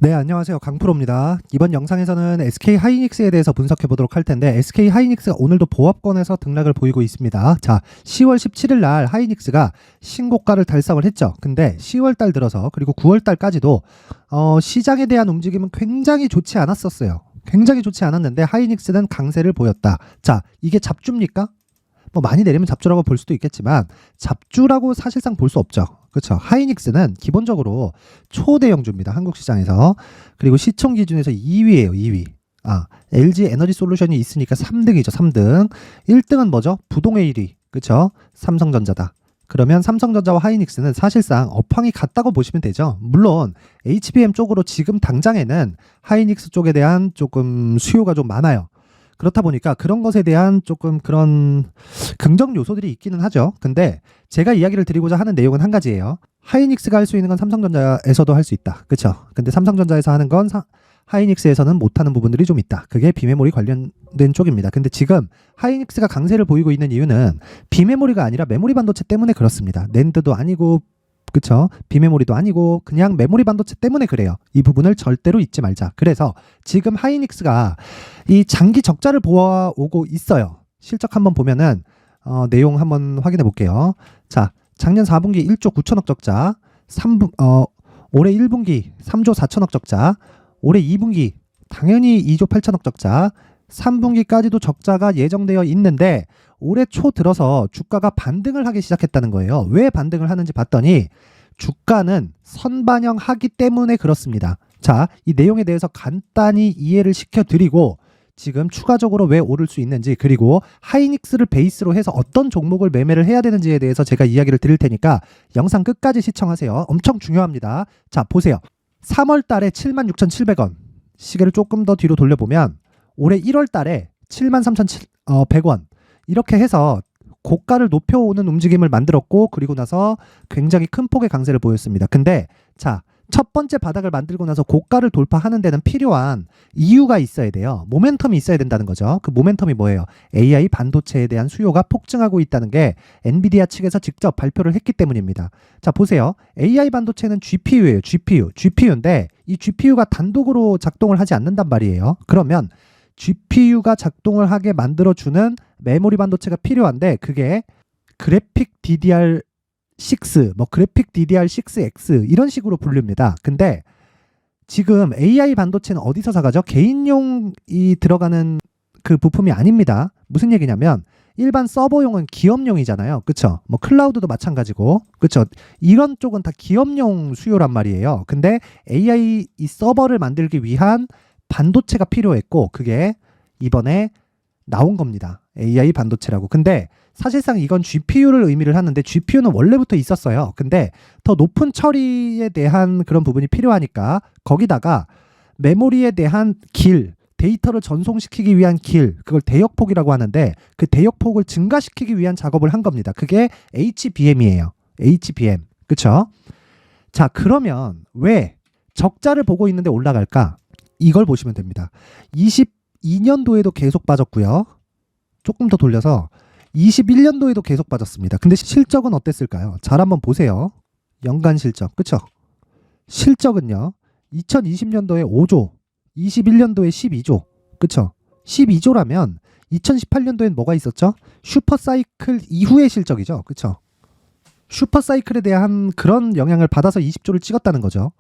네, 안녕하세요. 강프로입니다. 이번 영상에서는 SK 하이닉스에 대해서 분석해 보도록 할 텐데, SK 하이닉스가 오늘도 보합권에서 등락을 보이고 있습니다. 자, 10월 17일 날 하이닉스가 신고가를 달성을 했죠. 근데 10월 달 들어서 그리고 9월 달까지도 시장에 대한 움직임은 굉장히 좋지 않았었어요. 굉장히 좋지 않았는데 하이닉스는 강세를 보였다. 자, 이게 잡주입니까? 뭐 많이 내리면 잡주라고 볼 수도 있겠지만 잡주라고 사실상 볼 수 없죠. 그렇죠. 하이닉스는 기본적으로 초대형주입니다. 한국 시장에서. 그리고 시총 기준에서 2위예요. 2위. LG 에너지 솔루션이 있으니까 3등이죠. 3등. 1등은 뭐죠? 부동의 1위. 그렇죠? 삼성전자다. 그러면 삼성전자와 하이닉스는 사실상 업황이 같다고 보시면 되죠. 물론 HBM 쪽으로 지금 당장에는 하이닉스 쪽에 대한 조금 수요가 좀 많아요. 그렇다 보니까 그런 것에 대한 조금 그런 긍정 요소들이 있기는 하죠. 근데 제가 이야기를 드리고자 하는 내용은 한 가지예요. 하이닉스가 할 수 있는 건 삼성전자에서도 할 수 있다. 그렇죠? 근데 삼성전자에서 하는 건 하이닉스에서는 못하는 부분들이 좀 있다. 그게 비메모리 관련된 쪽입니다. 근데 지금 하이닉스가 강세를 보이고 있는 이유는 비메모리가 아니라 메모리 반도체 때문에 그렇습니다. 낸드도 아니고 그쵸? 비메모리도 아니고 그냥 메모리 반도체 때문에 그래요. 이 부분을 절대로 잊지 말자. 그래서 지금 하이닉스가 이 장기 적자를 보아오고 있어요. 실적 한번 보면은 내용 한번 확인해 볼게요. 자, 작년 4분기 1조 9천억 적자, 올해 1분기 3조 4천억 적자, 올해 2분기 당연히 2조 8천억 적자, 3분기까지도 적자가 예정되어 있는데 올해 초 들어서 주가가 반등을 하기 시작했다는 거예요. 왜 반등을 하는지 봤더니 주가는 선반영하기 때문에 그렇습니다. 자, 이 내용에 대해서 간단히 이해를 시켜드리고 지금 추가적으로 왜 오를 수 있는지 그리고 하이닉스를 베이스로 해서 어떤 종목을 매매를 해야 되는지에 대해서 제가 이야기를 드릴 테니까 영상 끝까지 시청하세요. 엄청 중요합니다. 자, 보세요. 3월 달에 76,700원 시계를 조금 더 뒤로 돌려보면 올해 1월 달에 73,100원 이렇게 해서 고가를 높여오는 움직임을 만들었고 그리고 나서 굉장히 큰 폭의 강세를 보였습니다. 근데 자, 첫 번째 바닥을 만들고 나서 고가를 돌파하는 데는 필요한 이유가 있어야 돼요. 모멘텀이 있어야 된다는 거죠. 그 모멘텀이 뭐예요? AI 반도체에 대한 수요가 폭증하고 있다는 게 엔비디아 측에서 직접 발표를 했기 때문입니다. 자, 보세요. AI 반도체는 GPU예요. GPU인데 이 GPU가 단독으로 작동을 하지 않는단 말이에요. 그러면 GPU가 작동을 하게 만들어주는 메모리 반도체가 필요한데 그게 그래픽 DDR6, 그래픽 DDR6X 이런 식으로 불립니다. 근데 지금 AI 반도체는 어디서 사가죠? 개인용이 들어가는 그 부품이 아닙니다. 무슨 얘기냐면 일반 서버용은 기업용이잖아요. 그쵸? 클라우드도 마찬가지고. 그쵸? 이런 쪽은 다 기업용 수요란 말이에요. 근데 AI 이 서버를 만들기 위한 반도체가 필요했고 그게 이번에 나온 겁니다. AI 반도체라고. 근데 사실상 이건 GPU를 의미를 하는데 GPU는 원래부터 있었어요. 근데 더 높은 처리에 대한 그런 부분이 필요하니까 거기다가 메모리에 대한 길, 데이터를 전송시키기 위한 길, 그걸 대역폭이라고 하는데 그 대역폭을 증가시키기 위한 작업을 한 겁니다. 그게 HBM이에요. HBM. 그쵸? 자, 그러면 왜 적자를 보고 있는데 올라갈까? 이걸 보시면 됩니다. 22년도에도 계속 빠졌고요. 조금 더 돌려서 21년도에도 계속 빠졌습니다. 근데 실적은 어땠을까요? 잘 한번 보세요. 연간 실적. 그쵸? 실적은요. 2020년도에 5조, 21년도에 12조. 그쵸? 12조라면 2018년도엔 뭐가 있었죠? 슈퍼사이클 이후의 실적이죠. 그쵸? 슈퍼사이클에 대한 그런 영향을 받아서 20조를 찍었다는 거죠.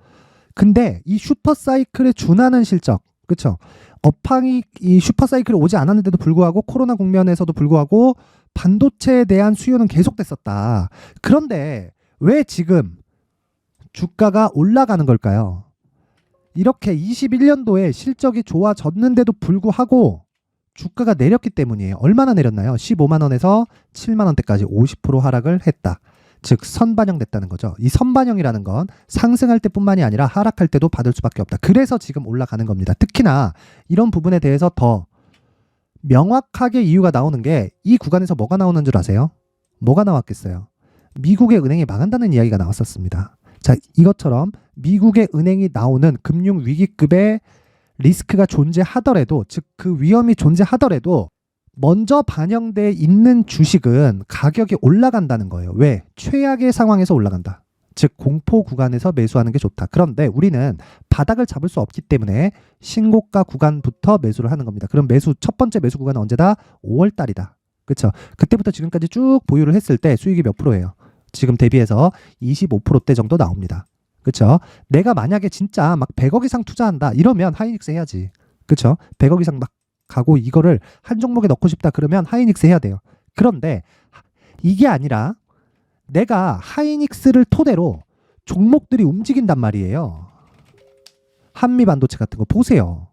근데 이 슈퍼사이클에 준하는 실적, 그쵸? 업황이 이 슈퍼사이클이 오지 않았는데도 불구하고 코로나 국면에서도 불구하고 반도체에 대한 수요는 계속됐었다. 그런데 왜 지금 주가가 올라가는 걸까요? 이렇게 21년도에 실적이 좋아졌는데도 불구하고 주가가 내렸기 때문이에요. 얼마나 내렸나요? 15만 원에서 7만 원대까지 50% 하락을 했다. 즉 선반영됐다는 거죠. 이 선반영이라는 건 상승할 때뿐만이 아니라 하락할 때도 받을 수밖에 없다. 그래서 지금 올라가는 겁니다. 특히나 이런 부분에 대해서 더 명확하게 이유가 나오는 게 이 구간에서 뭐가 나오는 줄 아세요? 뭐가 나왔겠어요? 미국의 은행이 망한다는 이야기가 나왔었습니다. 자, 이것처럼 미국의 은행이 나오는 금융 위기급의 리스크가 존재하더라도, 즉 그 위험이 존재하더라도 먼저 반영돼 있는 주식은 가격이 올라간다는 거예요. 왜? 최악의 상황에서 올라간다. 즉 공포 구간에서 매수하는 게 좋다. 그런데 우리는 바닥을 잡을 수 없기 때문에 신고가 구간부터 매수를 하는 겁니다. 그럼 첫 번째 매수 구간은 언제다? 5월 달이다. 그렇죠? 그때부터 지금까지 쭉 보유를 했을 때 수익이 몇 프로예요? 지금 대비해서 25%대 정도 나옵니다. 그렇죠? 내가 만약에 진짜 막 100억 이상 투자한다 이러면 하이닉스 해야지. 그렇죠? 100억 이상 막 가고 이거를 한 종목에 넣고 싶다 그러면 하이닉스 해야 돼요. 그런데 이게 아니라 내가 하이닉스를 토대로 종목들이 움직인단 말이에요. 한미반도체 같은 거 보세요.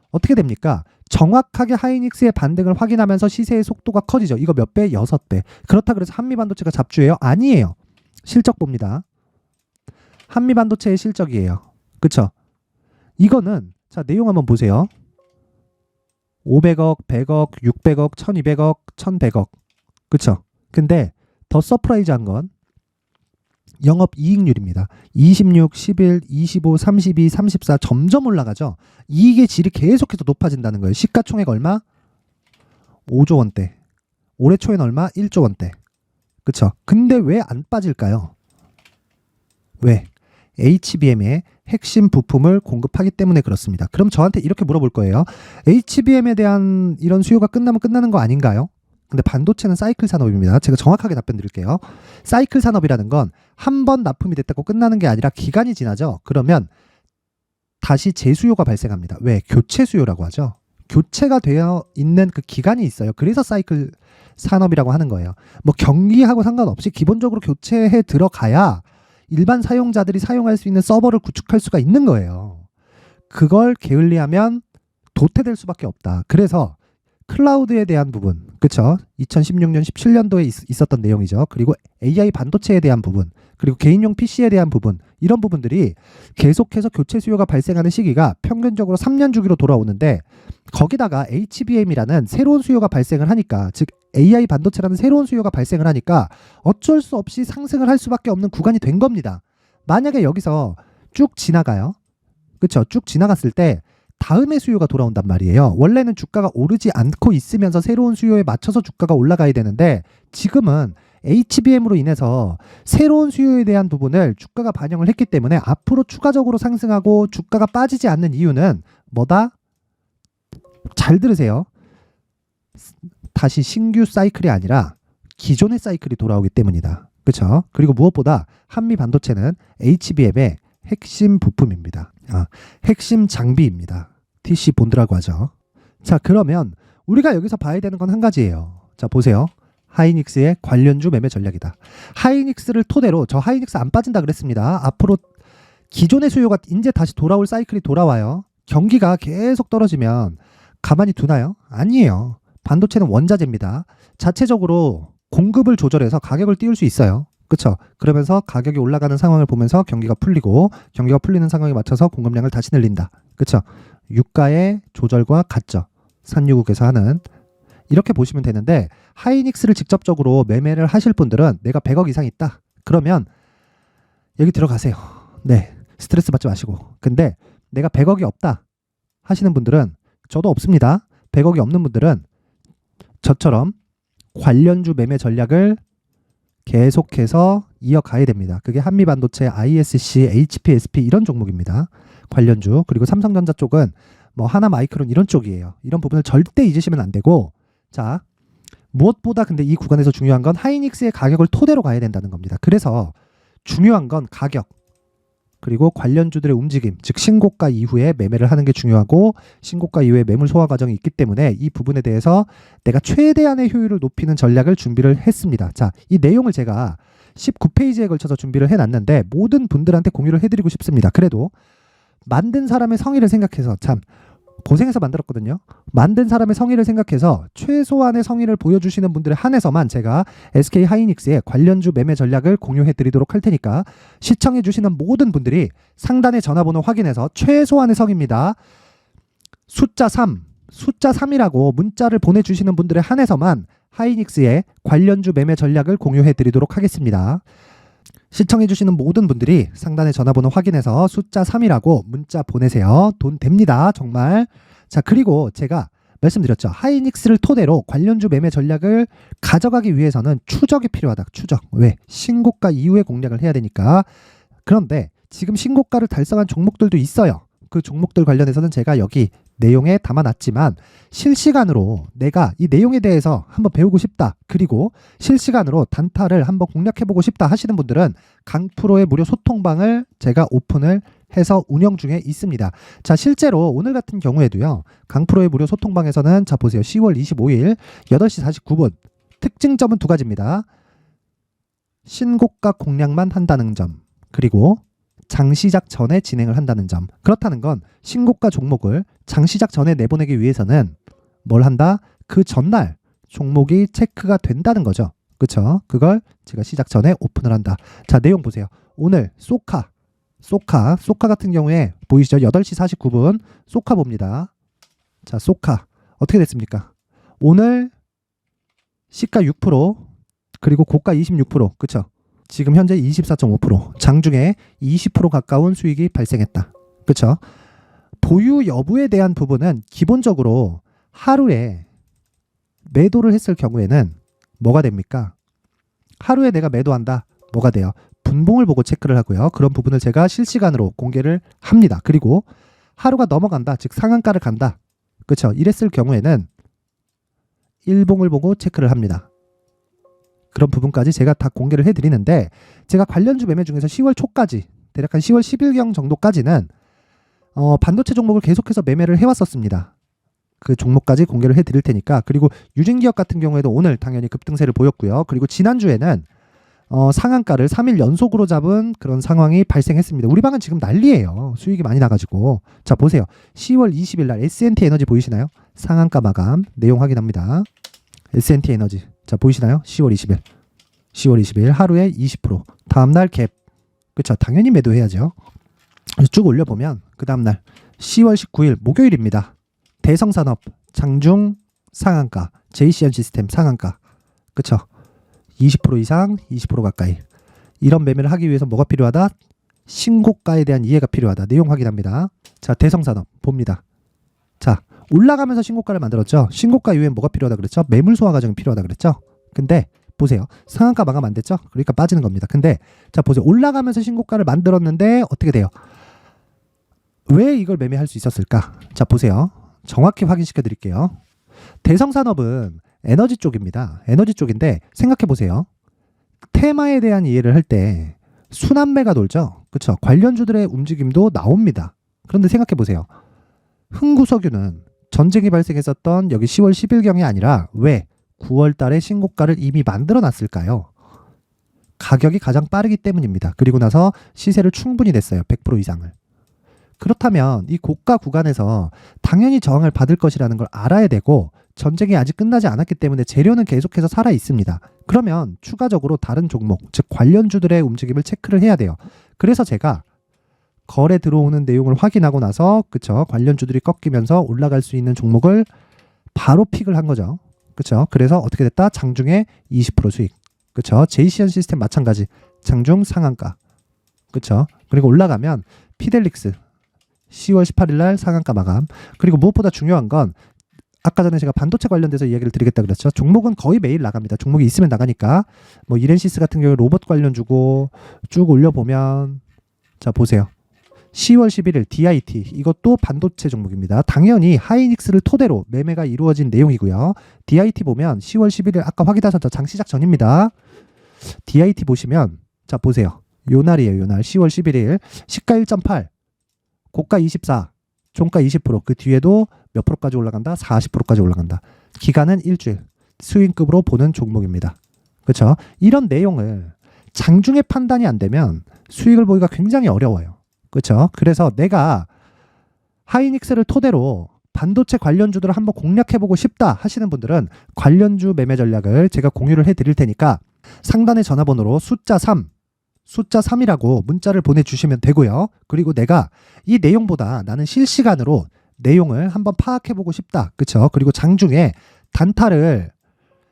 어떻게 됩니까? 정확하게 하이닉스의 반등을 확인하면서 시세의 속도가 커지죠. 이거 몇 배? 6배. 그렇다 그래서 한미반도체가 잡주예요? 아니에요. 실적 봅니다. 한미반도체의 실적이에요. 그쵸? 이거는 자 내용 한번 보세요. 500억, 100억, 600억, 1200억, 1100억. 그쵸? 근데 더 서프라이즈한 건 영업이익률입니다. 26, 11, 25, 32, 34 점점 올라가죠. 이익의 질이 계속해서 높아진다는 거예요. 시가총액 얼마? 5조 원대. 올해 초엔 얼마? 1조 원대. 그쵸? 근데 왜 안 빠질까요? 왜? HBM의 핵심 부품을 공급하기 때문에 그렇습니다. 그럼 저한테 이렇게 물어볼 거예요. HBM에 대한 이런 수요가 끝나면 끝나는 거 아닌가요? 근데 반도체는 사이클 산업입니다. 제가 정확하게 답변 드릴게요. 사이클 산업이라는 건 한 번 납품이 됐다고 끝나는 게 아니라 기간이 지나죠. 그러면 다시 재수요가 발생합니다. 왜? 교체 수요라고 하죠. 교체가 되어 있는 그 기간이 있어요. 그래서 사이클 산업이라고 하는 거예요. 뭐 경기하고 상관없이 기본적으로 교체해 들어가야 일반 사용자들이 사용할 수 있는 서버를 구축할 수가 있는 거예요. 그걸 게을리하면 도태될 수밖에 없다. 그래서 클라우드에 대한 부분, 그쵸? 2016년, 17년도에 있었던 내용이죠. 그리고 AI 반도체에 대한 부분, 그리고 개인용 PC에 대한 부분, 이런 부분들이 계속해서 교체 수요가 발생하는 시기가 평균적으로 3년 주기로 돌아오는데 거기다가 HBM이라는 새로운 수요가 발생을 하니까, 즉 AI 반도체라는 새로운 수요가 발생을 하니까 어쩔 수 없이 상승을 할 수밖에 없는 구간이 된 겁니다. 만약에 여기서 쭉 지나가요. 그쵸? 쭉 지나갔을 때 다음에 수요가 돌아온단 말이에요. 원래는 주가가 오르지 않고 있으면서 새로운 수요에 맞춰서 주가가 올라가야 되는데 지금은 HBM으로 인해서 새로운 수요에 대한 부분을 주가가 반영을 했기 때문에 앞으로 추가적으로 상승하고 주가가 빠지지 않는 이유는 뭐다? 잘 들으세요. 다시 신규 사이클이 아니라 기존의 사이클이 돌아오기 때문이다. 그렇죠? 그리고 무엇보다 한미 반도체는 HBM의 핵심 부품입니다. 핵심 장비입니다. TC 본드라고 하죠. 자, 그러면 우리가 여기서 봐야 되는 건 한 가지예요. 자, 보세요. 하이닉스의 관련주 매매 전략이다. 하이닉스를 토대로 저 하이닉스 안 빠진다 그랬습니다. 앞으로 기존의 수요가 이제 다시 돌아올 사이클이 돌아와요. 경기가 계속 떨어지면 가만히 두나요? 아니에요. 반도체는 원자재입니다. 자체적으로 공급을 조절해서 가격을 띄울 수 있어요. 그렇죠? 그러면서 가격이 올라가는 상황을 보면서 경기가 풀리고 경기가 풀리는 상황에 맞춰서 공급량을 다시 늘린다. 그렇죠? 유가의 조절과 같죠. 산유국에서 하는. 이렇게 보시면 되는데 하이닉스를 직접적으로 매매를 하실 분들은 내가 100억 이상 있다. 그러면 여기 들어가세요. 네. 스트레스 받지 마시고. 근데 내가 100억이 없다 하시는 분들은 저도 없습니다. 100억이 없는 분들은 저처럼 관련주 매매 전략을 계속해서 이어가야 됩니다. 그게 한미반도체, ISC, HPSP 이런 종목입니다. 관련주. 그리고 삼성전자 쪽은 뭐 하나마이크론 이런 쪽이에요. 이런 부분을 절대 잊으시면 안 되고, 자, 무엇보다 근데 이 구간에서 중요한 건 하이닉스의 가격을 토대로 가야 된다는 겁니다. 그래서 중요한 건 가격, 그리고 관련주들의 움직임, 즉 신고가 이후에 매매를 하는 게 중요하고 신고가 이후에 매물 소화 과정이 있기 때문에 이 부분에 대해서 내가 최대한의 효율을 높이는 전략을 준비를 했습니다. 자, 이 내용을 제가 19페이지에 걸쳐서 준비를 해놨는데 모든 분들한테 공유를 해드리고 싶습니다. 그래도 만든 사람의 성의를 생각해서 참 고생해서 만들었거든요. 만든 사람의 성의를 생각해서 최소한의 성의를 보여주시는 분들에 한해서만 제가 SK 하이닉스의 관련주 매매 전략을 공유해 드리도록 할 테니까 시청해 주시는 모든 분들이 상단의 전화번호 확인해서 최소한의 성의입니다. 숫자 3이라고 문자를 보내주시는 분들에 한해서만 하이닉스의 관련주 매매 전략을 공유해 드리도록 하겠습니다. 시청해 주시는 모든 분들이 상단의 전화번호 확인해서 숫자 3이라고 문자 보내세요. 돈 됩니다. 정말. 자, 그리고 제가 말씀드렸죠. 하이닉스를 토대로 관련주 매매 전략을 가져가기 위해서는 추적이 필요하다. 추적. 왜? 신고가 이후에 공략을 해야 되니까. 그런데 지금 신고가를 달성한 종목들도 있어요. 그 종목들 관련해서는 제가 여기 내용에 담아놨지만 실시간으로 내가 이 내용에 대해서 한번 배우고 싶다. 그리고 실시간으로 단타를 한번 공략해보고 싶다 하시는 분들은 강프로의 무료 소통방을 제가 오픈을 해서 운영 중에 있습니다. 자, 실제로 오늘 같은 경우에도요. 강프로의 무료 소통방에서는 자 보세요. 10월 25일 8시 49분 특징점은 두 가지입니다. 신고가 공략만 한다는 점, 그리고 장시작 전에 진행을 한다는 점. 그렇다는 건 신고가 종목을 장시작 전에 내보내기 위해서는 뭘 한다? 그 전날 종목이 체크가 된다는 거죠. 그쵸? 그걸 제가 시작 전에 오픈을 한다. 자, 내용 보세요. 오늘 소카 같은 경우에 보이시죠? 8시 49분 소카 봅니다. 자, 소카 어떻게 됐습니까? 오늘 시가 6%, 그리고 고가 26%, 그쵸? 지금 현재 24.5%, 장중에 20% 가까운 수익이 발생했다. 그쵸? 보유 여부에 대한 부분은 기본적으로 하루에 매도를 했을 경우에는 뭐가 됩니까? 하루에 내가 매도한다. 뭐가 돼요? 분봉을 보고 체크를 하고요. 그런 부분을 제가 실시간으로 공개를 합니다. 그리고 하루가 넘어간다. 즉 상한가를 간다. 그쵸? 이랬을 경우에는 일봉을 보고 체크를 합니다. 그런 부분까지 제가 다 공개를 해드리는데, 제가 관련주 매매 중에서 10월 초까지 대략 한 10월 10일경 정도까지는 반도체 종목을 계속해서 매매를 해왔었습니다. 그 종목까지 공개를 해드릴 테니까. 그리고 유진기업 같은 경우에도 오늘 당연히 급등세를 보였고요. 그리고 지난주에는 상한가를 3일 연속으로 잡은 그런 상황이 발생했습니다. 우리 방은 지금 난리예요. 수익이 많이 나가지고. 자, 보세요. 10월 20일 날 S&T 에너지 보이시나요? 상한가 마감 내용 확인합니다. S&T 에너지. 자, 보이시나요? 10월 20일. 10월 20일 하루에 20%. 다음날 갭. 그쵸? 당연히 매도해야죠. 쭉 올려보면 그 다음날 10월 19일 목요일입니다. 대성산업 장중 상한가, JCN 시스템 상한가. 그쵸? 20% 이상, 20% 가까이. 이런 매매를 하기 위해서 뭐가 필요하다? 신고가에 대한 이해가 필요하다. 내용 확인합니다. 자, 대성산업 봅니다. 자, 올라가면서 신고가를 만들었죠. 신고가 이후에 뭐가 필요하다 그랬죠? 매물 소화 과정이 필요하다 그랬죠. 근데 보세요. 상한가 마감 안 됐죠? 그러니까 빠지는 겁니다. 근데 자, 보세요. 올라가면서 신고가를 만들었는데 어떻게 돼요? 왜 이걸 매매할 수 있었을까? 자, 보세요. 정확히 확인시켜 드릴게요. 대성산업은 에너지 쪽입니다. 에너지 쪽인데 생각해 보세요. 테마에 대한 이해를 할 때 순환매가 돌죠. 그렇죠? 관련주들의 움직임도 나옵니다. 그런데 생각해 보세요. 흥구석유는 전쟁이 발생했었던 여기 10월 10일경이 아니라 왜 9월 달에 신고가를 이미 만들어 놨을까요? 가격이 가장 빠르기 때문입니다. 그리고 나서 시세를 충분히 냈어요. 100% 이상을. 그렇다면 이 고가 구간에서 당연히 저항을 받을 것이라는 걸 알아야 되고, 전쟁이 아직 끝나지 않았기 때문에 재료는 계속해서 살아 있습니다. 그러면 추가적으로 다른 종목, 즉 관련주들의 움직임을 체크를 해야 돼요. 그래서 제가 거래 들어오는 내용을 확인하고 나서, 그쵸, 관련주들이 꺾이면서 올라갈 수 있는 종목을 바로 픽을 한 거죠. 그쵸? 그래서 어떻게 됐다? 장중에 20% 수익. 그쵸? JCN 시스템 마찬가지. 장중 상한가. 그쵸? 그리고 올라가면 피델릭스 10월 18일 날 상한가 마감. 그리고 무엇보다 중요한 건 아까 전에 제가 반도체 관련돼서 이야기를 드리겠다 그랬죠. 종목은 거의 매일 나갑니다. 종목이 있으면 나가니까. 뭐 이렌시스 같은 경우에 로봇 관련 주고 쭉 올려보면, 자 보세요. 10월 11일 DIT, 이것도 반도체 종목입니다. 당연히 하이닉스를 토대로 매매가 이루어진 내용이고요. DIT 보면 10월 11일 아까 확인하셨죠? 장시작 전입니다. DIT 보시면 자 보세요. 요 날이에요. 요 날 10월 11일 시가 1.8, 고가 24, 종가 20%. 그 뒤에도 몇 프로까지 올라간다? 40%까지 올라간다. 기간은 일주일. 수익급으로 보는 종목입니다. 그렇죠? 이런 내용을 장중에 판단이 안 되면 수익을 보기가 굉장히 어려워요. 그렇죠? 그래서 내가 하이닉스를 토대로 반도체 관련주들을 한번 공략해보고 싶다 하시는 분들은 관련주 매매 전략을 제가 공유를 해드릴 테니까 상단의 전화번호로 숫자 3이라고 문자를 보내주시면 되고요. 그리고 내가 이 내용보다 나는 실시간으로 내용을 한번 파악해보고 싶다. 그쵸? 그리고 장중에 단타를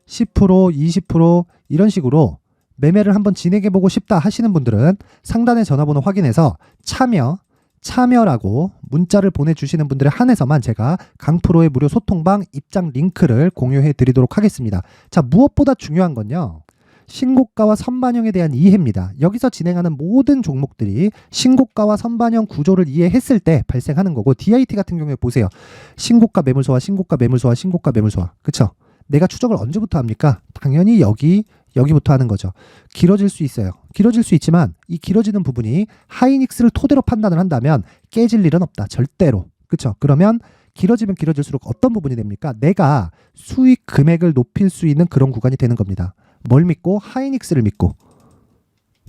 10%, 20% 이런 식으로 매매를 한번 진행해보고 싶다 하시는 분들은 상단의 전화번호 확인해서 참여, 참여라고 문자를 보내주시는 분들에 한해서만 제가 강프로의 무료 소통방 입장 링크를 공유해 드리도록 하겠습니다. 자, 무엇보다 중요한 건요, 신고가와 선반영에 대한 이해입니다. 여기서 진행하는 모든 종목들이 신고가와 선반영 구조를 이해했을 때 발생하는 거고, DIT 같은 경우에 보세요. 신고가 매물소화, 신고가 매물소화, 신고가 매물소화. 그쵸? 내가 추적을 언제부터 합니까? 당연히 여기부터 하는 거죠. 길어질 수 있어요. 길어질 수 있지만 이 길어지는 부분이 하이닉스를 토대로 판단을 한다면 깨질 일은 없다. 절대로. 그쵸? 그러면 길어지면 길어질수록 어떤 부분이 됩니까? 내가 수익 금액을 높일 수 있는 그런 구간이 되는 겁니다. 뭘 믿고? 하이닉스를 믿고.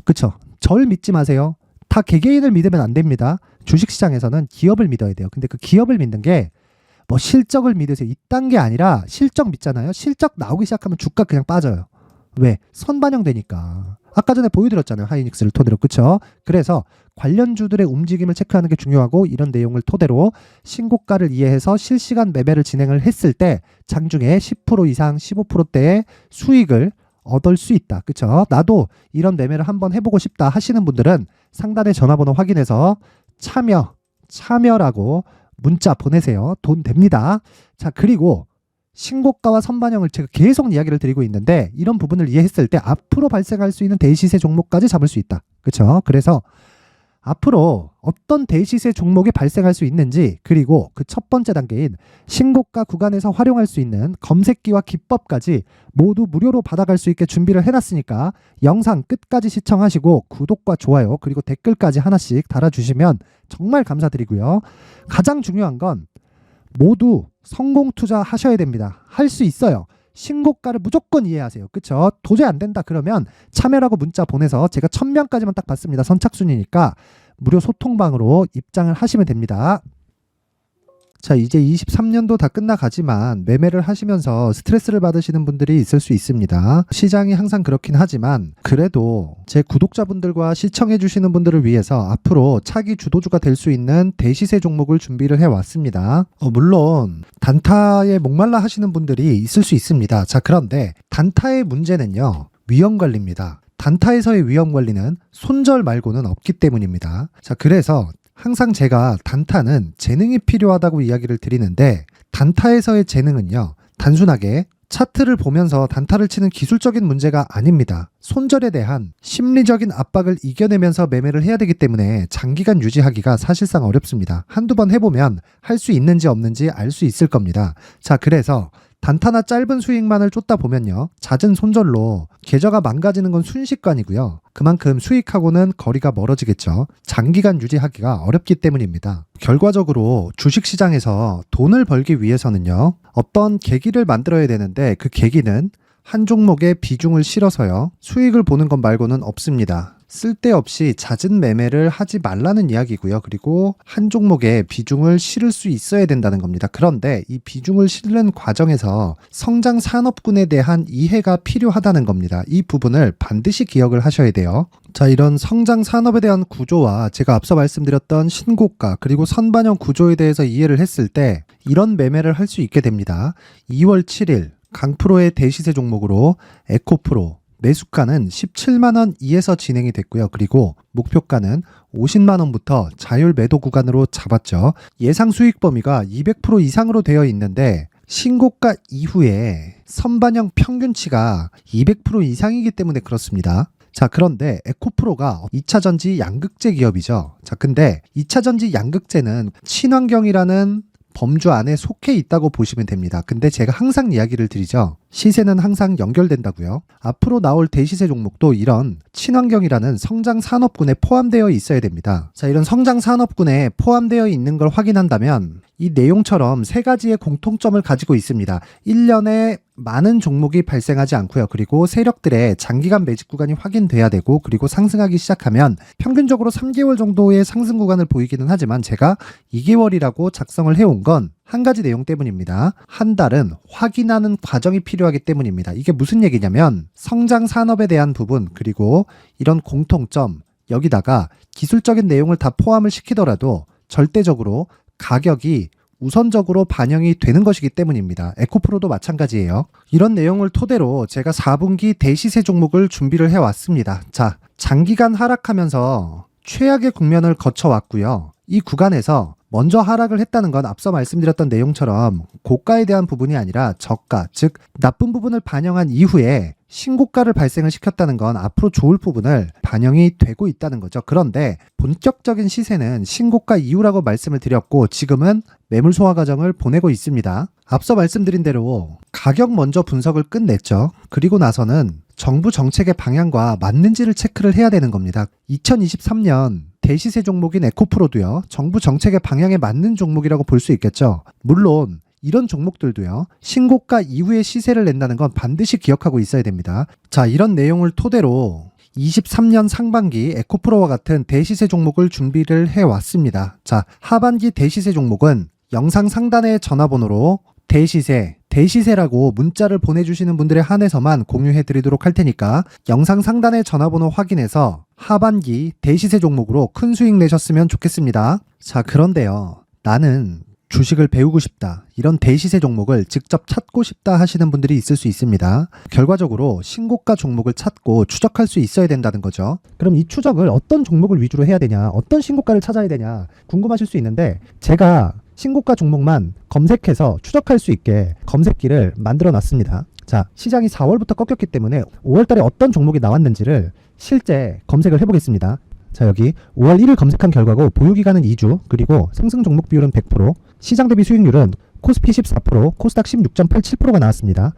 그쵸? 절 믿지 마세요. 다 개개인을 믿으면 안 됩니다. 주식시장에서는 기업을 믿어야 돼요. 근데 그 기업을 믿는 게 뭐 실적을 믿으세요, 이딴 게 아니라 실적 믿잖아요. 실적 나오기 시작하면 주가 그냥 빠져요. 왜? 선반영되니까. 아까 전에 보여드렸잖아요. 하이닉스를 토대로. 그쵸? 그래서 관련주들의 움직임을 체크하는 게 중요하고, 이런 내용을 토대로 신고가를 이해해서 실시간 매매를 진행을 했을 때 장중에 10% 이상 15%대의 수익을 얻을 수 있다. 그쵸? 나도 이런 매매를 한번 해보고 싶다 하시는 분들은 상단의 전화번호 확인해서 참여라고 문자 보내세요. 돈 됩니다. 자, 그리고 신고가와 선반영을 제가 계속 이야기를 드리고 있는데, 이런 부분을 이해했을 때 앞으로 발생할 수 있는 대시세 종목까지 잡을 수 있다. 그렇죠? 그래서 앞으로 어떤 대시세 종목이 발생할 수 있는지, 그리고 그 첫 번째 단계인 신고가 구간에서 활용할 수 있는 검색기와 기법까지 모두 무료로 받아갈 수 있게 준비를 해놨으니까 영상 끝까지 시청하시고 구독과 좋아요 그리고 댓글까지 하나씩 달아주시면 정말 감사드리고요. 가장 중요한 건 모두 성공 투자하셔야 됩니다. 할 수 있어요. 신고가를 무조건 이해하세요. 그쵸? 도저히 안 된다 그러면 참여라고 문자 보내서 제가 1000명까지만 딱 받습니다. 선착순이니까 무료 소통방으로 입장을 하시면 됩니다. 자, 이제 23년도 다 끝나가지만 매매를 하시면서 스트레스를 받으시는 분들이 있을 수 있습니다. 시장이 항상 그렇긴 하지만 그래도 제 구독자분들과 시청해 주시는 분들을 위해서 앞으로 차기 주도주가 될 수 있는 대시세 종목을 준비를 해왔습니다. 물론 단타에 목말라 하시는 분들이 있을 수 있습니다. 자, 그런데 단타의 문제는요, 위험관리입니다. 단타에서의 위험관리는 손절 말고는 없기 때문입니다. 자, 그래서 항상 제가 단타는 재능이 필요하다고 이야기를 드리는데, 단타에서의 재능은요, 단순하게 차트를 보면서 단타를 치는 기술적인 문제가 아닙니다. 손절에 대한 심리적인 압박을 이겨내면서 매매를 해야 되기 때문에 장기간 유지하기가 사실상 어렵습니다. 한두 번 해보면 할 수 있는지 없는지 알 수 있을 겁니다. 자, 그래서 단타나 짧은 수익만을 쫓다 보면요, 잦은 손절로 계좌가 망가지는 건 순식간이고요. 그만큼 수익하고는 거리가 멀어지겠죠. 장기간 유지하기가 어렵기 때문입니다. 결과적으로 주식시장에서 돈을 벌기 위해서는요, 어떤 계기를 만들어야 되는데, 그 계기는 한 종목에 비중을 실어서요, 수익을 보는 것 말고는 없습니다. 쓸데없이 잦은 매매를 하지 말라는 이야기고요. 그리고 한 종목에 비중을 실을 수 있어야 된다는 겁니다. 그런데 이 비중을 실는 과정에서 성장 산업군에 대한 이해가 필요하다는 겁니다. 이 부분을 반드시 기억을 하셔야 돼요. 자, 이런 성장 산업에 대한 구조와 제가 앞서 말씀드렸던 신고가 그리고 선반영 구조에 대해서 이해를 했을 때 이런 매매를 할 수 있게 됩니다. 2월 7일 강프로의 대시세 종목으로 에코프로 매수가는 17만원 이에서 진행이 됐고요. 그리고 목표가는 50만원부터 자율 매도 구간으로 잡았죠. 예상 수익 범위가 200% 이상으로 되어 있는데 신고가 이후에 선반영 평균치가 200% 이상이기 때문에 그렇습니다. 자, 그런데 에코프로가 2차전지 양극재 기업이죠. 자, 근데 2차전지 양극재는 친환경이라는 범주 안에 속해 있다고 보시면 됩니다. 근데 제가 항상 이야기를 드리죠. 시세는 항상 연결된다고요. 앞으로 나올 대시세 종목도 이런 친환경이라는 성장 산업군에 포함되어 있어야 됩니다. 자, 이런 성장 산업군에 포함되어 있는 걸 확인한다면 이 내용처럼 세 가지의 공통점을 가지고 있습니다. 1년에 많은 종목이 발생하지 않고요. 그리고 세력들의 장기간 매집 구간이 확인돼야 되고, 그리고 상승하기 시작하면 평균적으로 3개월 정도의 상승 구간을 보이기는 하지만 제가 2개월이라고 작성을 해온 건 한 가지 내용 때문입니다. 한 달은 확인하는 과정이 필요하기 때문입니다. 이게 무슨 얘기냐면 성장 산업에 대한 부분, 그리고 이런 공통점, 여기다가 기술적인 내용을 다 포함을 시키더라도 절대적으로 가격이 우선적으로 반영이 되는 것이기 때문입니다. 에코프로도 마찬가지예요. 이런 내용을 토대로 제가 4분기 대시세 종목을 준비를 해왔습니다. 자, 장기간 하락하면서 최악의 국면을 거쳐왔고요. 이 구간에서 먼저 하락을 했다는 건 앞서 말씀드렸던 내용처럼 고가에 대한 부분이 아니라 저가, 즉 나쁜 부분을 반영한 이후에 신고가를 발생을 시켰다는 건 앞으로 좋을 부분을 반영이 되고 있다는 거죠. 그런데 본격적인 시세는 신고가 이후라고 말씀을 드렸고 지금은 매물 소화 과정을 보내고 있습니다. 앞서 말씀드린 대로 가격 먼저 분석을 끝냈죠. 그리고 나서는 정부 정책의 방향과 맞는지를 체크를 해야 되는 겁니다. 2023년 대시세 종목인 에코프로도요, 정부 정책의 방향에 맞는 종목이라고 볼 수 있겠죠. 물론 이런 종목들도요, 신고가 이후에 시세를 낸다는 건 반드시 기억하고 있어야 됩니다. 자, 이런 내용을 토대로 23년 상반기 에코프로와 같은 대시세 종목을 준비를 해왔습니다. 자, 하반기 대시세 종목은 영상 상단의 전화번호로 대시세라고 문자를 보내주시는 분들에 한해서만 공유해드리도록 할 테니까 영상 상단의 전화번호 확인해서 하반기 대시세 종목으로 큰 수익 내셨으면 좋겠습니다. 자, 그런데요, 나는 주식을 배우고 싶다, 이런 대시세 종목을 직접 찾고 싶다 하시는 분들이 있을 수 있습니다. 결과적으로 신고가 종목을 찾고 추적할 수 있어야 된다는 거죠. 그럼 이 추적을 어떤 종목을 위주로 해야 되냐, 어떤 신고가를 찾아야 되냐 궁금하실 수 있는데, 제가 신고가 종목만 검색해서 추적할 수 있게 검색기를 만들어 놨습니다. 자, 시장이 4월부터 꺾였기 때문에 5월달에 어떤 종목이 나왔는지를 실제 검색을 해보겠습니다. 자, 여기 5월 1일 검색한 결과고 보유기간은 2주, 그리고 상승 종목 비율은 100%, 시장 대비 수익률은 코스피 14%, 코스닥 16.87%가 나왔습니다.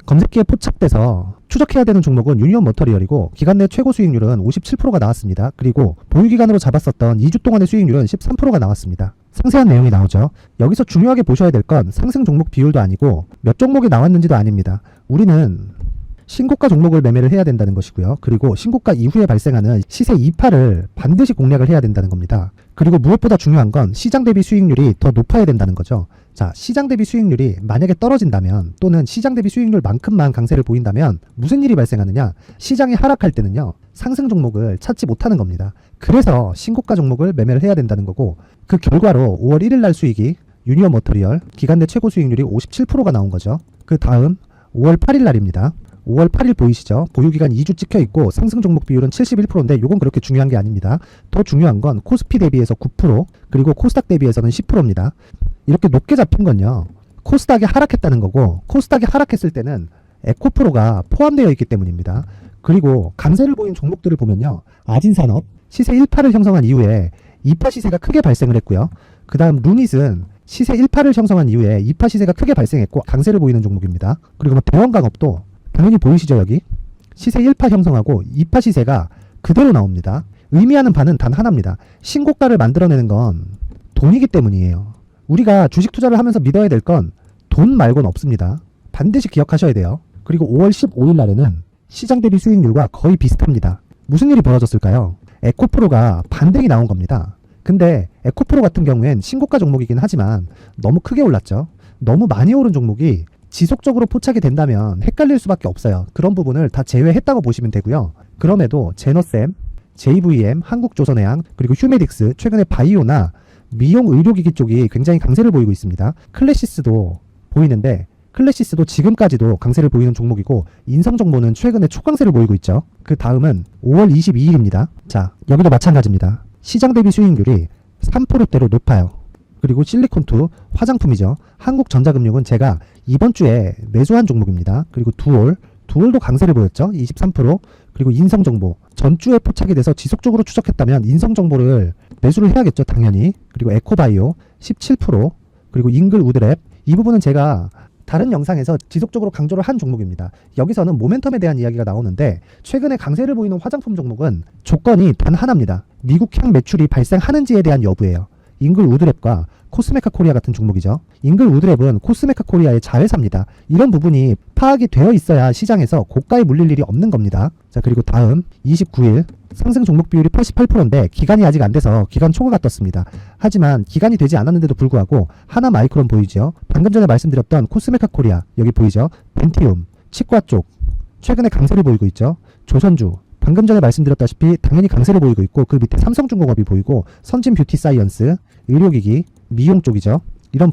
검색기에 포착돼서 추적해야 되는 종목은 유니온 머터리얼이고 기간 내 최고 수익률은 57%가 나왔습니다. 그리고 보유기간으로 잡았었던 2주 동안의 수익률은 13%가 나왔습니다. 상세한 내용이 나오죠. 여기서 중요하게 보셔야 될 건 상승 종목 비율도 아니고 몇 종목이 나왔는지도 아닙니다. 우리는 신고가 종목을 매매를 해야 된다는 것이고요. 그리고 신고가 이후에 발생하는 시세 이파를 반드시 공략을 해야 된다는 겁니다. 그리고 무엇보다 중요한 건 시장 대비 수익률이 더 높아야 된다는 거죠. 자, 시장 대비 수익률이 만약에 떨어진다면, 또는 시장 대비 수익률만큼만 강세를 보인다면 무슨 일이 발생하느냐? 시장이 하락할 때는요, 상승 종목을 찾지 못하는 겁니다. 그래서 신고가 종목을 매매를 해야 된다는 거고, 그 결과로 5월 1일 날 수익이 유니온 머터리얼 기간 내 최고 수익률이 57%가 나온 거죠. 그 다음 5월 8일 날입니다. 5월 8일 보이시죠? 보유기간 2주 찍혀 있고 상승 종목 비율은 71%인데 이건 그렇게 중요한 게 아닙니다. 더 중요한 건 코스피 대비해서 9%, 그리고 코스닥 대비해서는 10%입니다. 이렇게 높게 잡힌 건요, 코스닥이 하락했다는 거고, 코스닥이 하락했을 때는 에코프로가 포함되어 있기 때문입니다. 그리고 강세를 보인 종목들을 보면요, 아진산업 시세 1파를 형성한 이후에 2파 시세가 크게 발생을 했고요. 그 다음 루닛은 시세 1파를 형성한 이후에 2파 시세가 크게 발생했고 강세를 보이는 종목입니다. 그리고 뭐 대원강업도 당연히 보이시죠? 여기 시세 1파 형성하고 2파 시세가 그대로 나옵니다. 의미하는 바는 단 하나입니다. 신고가를 만들어내는 건 돈이기 때문이에요. 우리가 주식 투자를 하면서 믿어야 될 건 돈 말고는 없습니다. 반드시 기억하셔야 돼요. 그리고 5월 15일 날에는 시장 대비 수익률과 거의 비슷합니다. 무슨 일이 벌어졌을까요? 에코프로가 반등이 나온 겁니다. 근데 에코프로 같은 경우엔 신고가 종목이긴 하지만 너무 크게 올랐죠. 너무 많이 오른 종목이 지속적으로 포착이 된다면 헷갈릴 수밖에 없어요. 그런 부분을 다 제외했다고 보시면 되고요. 그럼에도 제너셈, JVM, 한국조선해양, 그리고 휴메딕스, 최근에 바이오나 미용 의료기기 쪽이 굉장히 강세를 보이고 있습니다. 클래시스도 보이는데 클래시스도 지금까지도 강세를 보이는 종목이고, 인성정보는 최근에 초강세를 보이고 있죠. 그 다음은 5월 22일입니다. 자, 여기도 마찬가지입니다. 시장 대비 수익률이 3%대로 높아요. 그리고 실리콘2 화장품이죠. 한국전자금융은 제가 이번 주에 매수한 종목입니다. 그리고 두올도 강세를 보였죠. 23%. 그리고 인성정보 전주에 포착이 돼서 지속적으로 추적했다면 인성정보를 매수를 해야겠죠, 당연히. 그리고 에코바이오 17%. 그리고 잉글 우드랩, 이 부분은 제가 다른 영상에서 지속적으로 강조를 한 종목입니다. 여기서는 모멘텀에 대한 이야기가 나오는데, 최근에 강세를 보이는 화장품 종목은 조건이 단 하나입니다. 미국향 매출이 발생하는지에 대한 여부예요. 잉글 우드랩과 코스메카 코리아 같은 종목이죠. 잉글 우드랩은 코스메카 코리아의 자회사입니다. 이런 부분이 파악이 되어 있어야 시장에서 고가에 물릴 일이 없는 겁니다. 자, 그리고 다음 29일 상승 종목 비율이 88%인데 기간이 아직 안 돼서 기간 초과가 떴습니다. 하지만 기간이 되지 않았는데도 불구하고 하나 마이크론 보이죠. 방금 전에 말씀드렸던 코스메카 코리아 여기 보이죠. 벤티움, 치과 쪽 최근에 강세를 보이고 있죠. 조선주 방금 전에 말씀드렸다시피 당연히 강세를 보이고 있고, 그 밑에 삼성중공업이 보이고, 선진 뷰티 사이언스, 의료기기, 미용 쪽이죠. 이런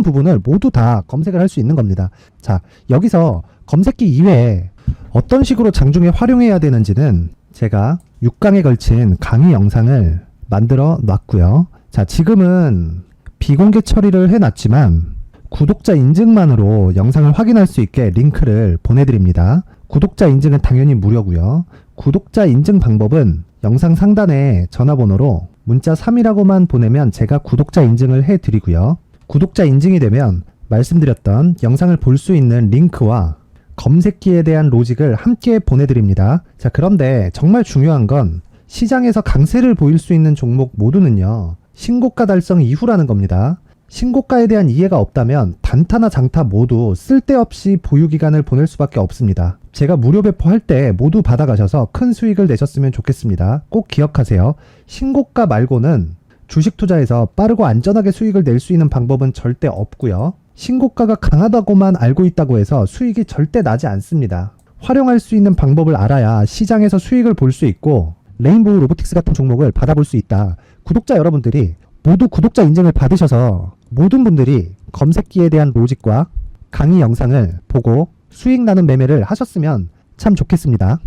부분을 모두 다 검색을 할 수 있는 겁니다. 자, 여기서 검색기 이외에 어떤 식으로 장중에 활용해야 되는지는 제가 6강에 걸친 강의 영상을 만들어 놨고요. 자, 지금은 비공개 처리를 해놨지만 구독자 인증만으로 영상을 확인할 수 있게 링크를 보내드립니다. 구독자 인증은 당연히 무료고요. 구독자 인증 방법은 영상 상단에 전화번호로 문자 3이라고만 보내면 제가 구독자 인증을 해드리고요. 구독자 인증이 되면 말씀드렸던 영상을 볼 수 있는 링크와 검색기에 대한 로직을 함께 보내드립니다. 자, 그런데 정말 중요한 건 시장에서 강세를 보일 수 있는 종목 모두는요, 신고가 달성 이후라는 겁니다. 신고가에 대한 이해가 없다면 단타나 장타 모두 쓸데없이 보유기간을 보낼 수밖에 없습니다. 제가 무료 배포할 때 모두 받아가셔서 큰 수익을 내셨으면 좋겠습니다. 꼭 기억하세요. 신고가 말고는 주식 투자에서 빠르고 안전하게 수익을 낼 수 있는 방법은 절대 없고요. 신고가가 강하다고만 알고 있다고 해서 수익이 절대 나지 않습니다. 활용할 수 있는 방법을 알아야 시장에서 수익을 볼 수 있고 레인보우 로보틱스 같은 종목을 받아볼 수 있다. 구독자 여러분들이 모두 구독자 인증을 받으셔서 모든 분들이 검색기에 대한 로직과 강의 영상을 보고 수익 나는 매매를 하셨으면 참 좋겠습니다.